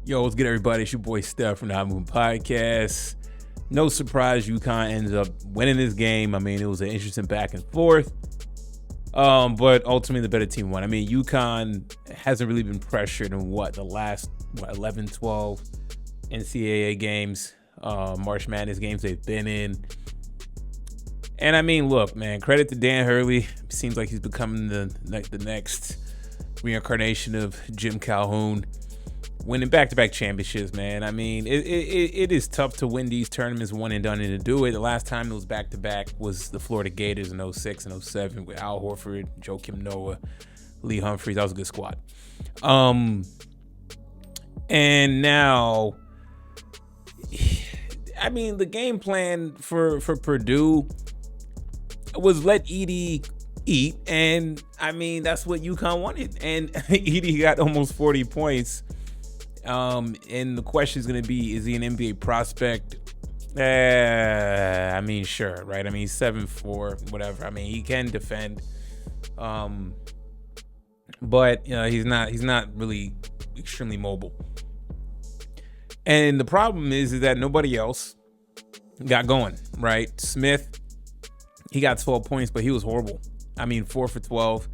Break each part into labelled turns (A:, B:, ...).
A: Yo, what's good, everybody? It's your boy Steph from the Hot Moving Podcast. No surprise, UConn ends up winning this game. I mean, it was an interesting back and forth, but ultimately the better team won. I mean, UConn hasn't really been pressured in the last 11, 12 NCAA games, March Madness games they've been in. And I mean, look, man, credit to Dan Hurley. Seems like he's becoming the next reincarnation of Jim Calhoun. Winning back-to-back championships, man. I mean, it is tough to win these tournaments one and done and to do it. The last time it was back-to-back was the Florida Gators in 06 and 07 with Al Horford, Joakim Noah, Lee Humphries. That was a good squad. And now, I mean, the game plan for Purdue was let Edey eat, and I mean, that's what UConn wanted. And Edey got almost 40 points. And the question is going to be, is he an NBA prospect? I mean, sure, right? I mean, he's 7'4", whatever. I mean, he can defend. But you know, he's not really extremely mobile. And the problem is that nobody else got going, right? Smith, he got 12 points, but he was horrible. I mean, 4 for 12.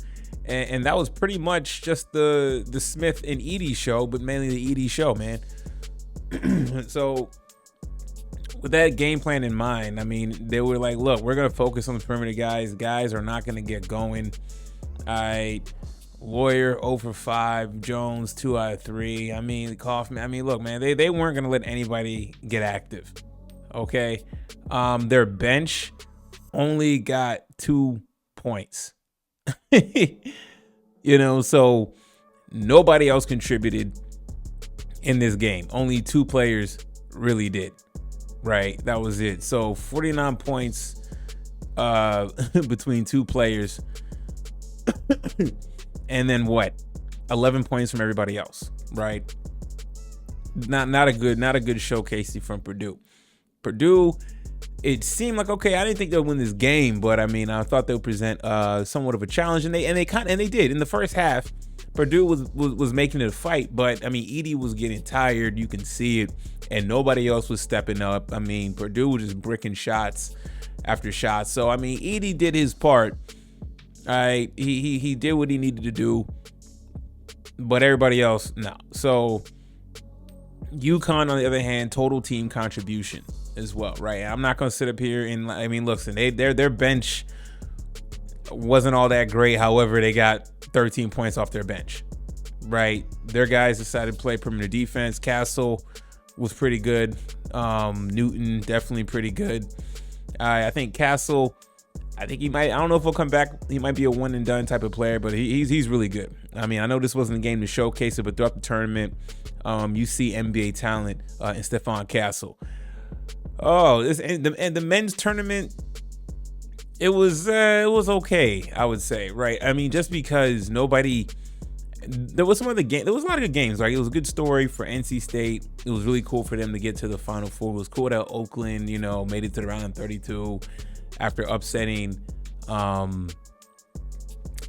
A: And that was pretty much just the Smith and Edey show, but mainly the Edey show, man. So with that game plan in mind, I mean, they were like, look, we're going to focus on the perimeter guys. Guys are not going to get going. All right. Lawyer 0 for 5, Jones 2 out of 3. I mean, Kaufman. I mean, look, man, they weren't going to let anybody get active. Okay. Their bench only got 2 points. You know, so nobody else contributed in this game. Only 2 players really did, right? That was it. So 49 points between 2 players. And then what? 11 points from everybody else, right? Not a good showcase from Purdue. Purdue, it seemed like, okay, I didn't think they'd win this game, but I mean, I thought they would present somewhat of a challenge, and they did. In the first half, Purdue was making it a fight, but I mean, Edey was getting tired, you can see it, and nobody else was stepping up. I mean, Purdue was just bricking shots after shots. So I mean, Edey did his part. All right, he did what he needed to do, but everybody else, no. So UConn, on the other hand, total team contribution as well, right? I'm not going to sit up here and, I mean, listen, their bench wasn't all that great. However, they got 13 points off their bench, right? Their guys decided to play perimeter defense. Castle was pretty good. Newton, definitely pretty good. I think Castle, I think he might, I don't know if he'll come back. He might be a one and done type of player, but he's really good. I mean, I know this wasn't a game to showcase it, but throughout the tournament, you see NBA talent in Stephon Castle. Oh, and the men's tournament, it was okay, I would say, right? I mean, just because there was a lot of good games, right? It was a good story for NC State. It was really cool for them to get to the Final Four. It was cool that Oakland, you know, made it to the round of 32 after upsetting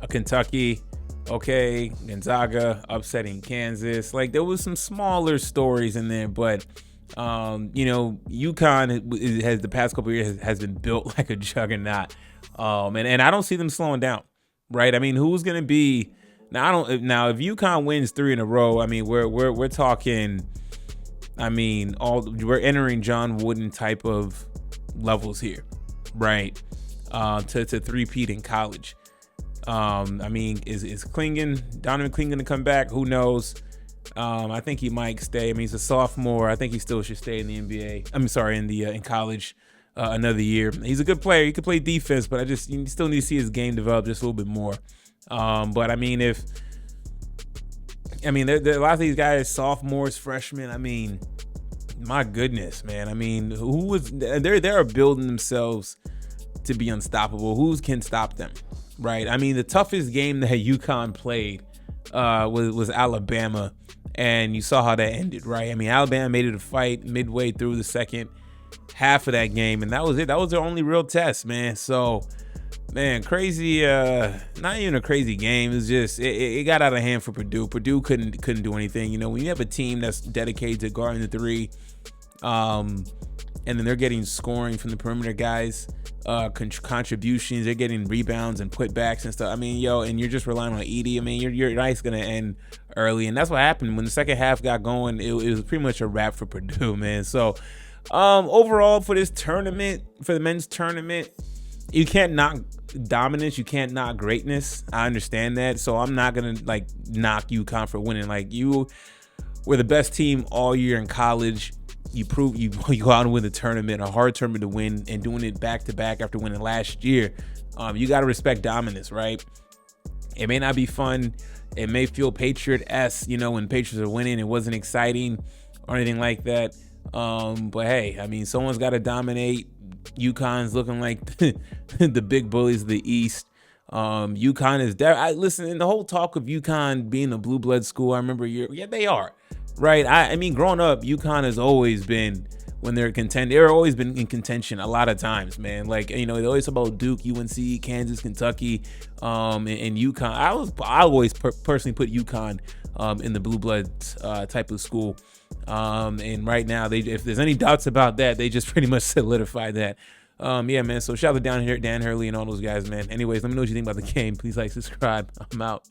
A: Kentucky. Okay, Gonzaga upsetting Kansas. Like, there was some smaller stories in there, but you know, UConn has the past couple of years has been built like a juggernaut, and I don't see them slowing down, right? I mean, who's gonna be now? If UConn wins 3 in a row, I mean, we're talking. I mean, we're entering John Wooden type of levels here, right? To three-peat in college. I mean, is Donovan Clingan to come back? Who knows? I think he might stay. I mean, he's a sophomore. I think he still should stay in the NBA. I'm sorry, in college another year. He's a good player. He could play defense, but you still need to see his game develop just a little bit more. But I mean, there are a lot of these guys, sophomores, freshmen. I mean, my goodness, man. I mean, they're building themselves to be unstoppable. Who can stop them, right? I mean, the toughest game that UConn played was Alabama, and you saw how that ended, right? I mean, Alabama made it a fight midway through the second half of that game, and that was it. That was their only real test, man. So Man, crazy. Not even a crazy game. It's just it got out of hand for Purdue. Purdue couldn't do anything. You know, when you have a team that's dedicated to guarding the three, and then they're getting scoring from the perimeter guys, contributions. They're getting rebounds and putbacks and stuff. I mean, and you're just relying on Edie. I mean, your night's gonna end early, and that's what happened when the second half got going. It was pretty much a wrap for Purdue, man. So, overall for this tournament, for the men's tournament, you can't knock dominance, you can't knock greatness. I understand that, so I'm not gonna knock UConn for winning. Like, you were the best team all year in college. You prove you go out and win the tournament, a hard tournament to win, and doing it back to back after winning last year. You got to respect dominance, right? It may not be fun. It may feel Patriot-esque, when Patriots are winning. It wasn't exciting or anything like that. But hey, I mean, someone's got to dominate. UConn's looking like the big bullies of the East. UConn is there. Listen, in the whole talk of UConn being a blue blood school, I remember they are. Right. I mean, growing up, UConn has always been, when they're they're always been in contention a lot of times, man. Like, they always talk about Duke, UNC, Kansas, Kentucky, and UConn. I always personally put UConn in the blue blood type of school. And right now, if there's any doubts about that, they just pretty much solidified that. Yeah, man. So shout out to Dan Hurley and all those guys, man. Anyways, let me know what you think about the game. Please like, subscribe. I'm out.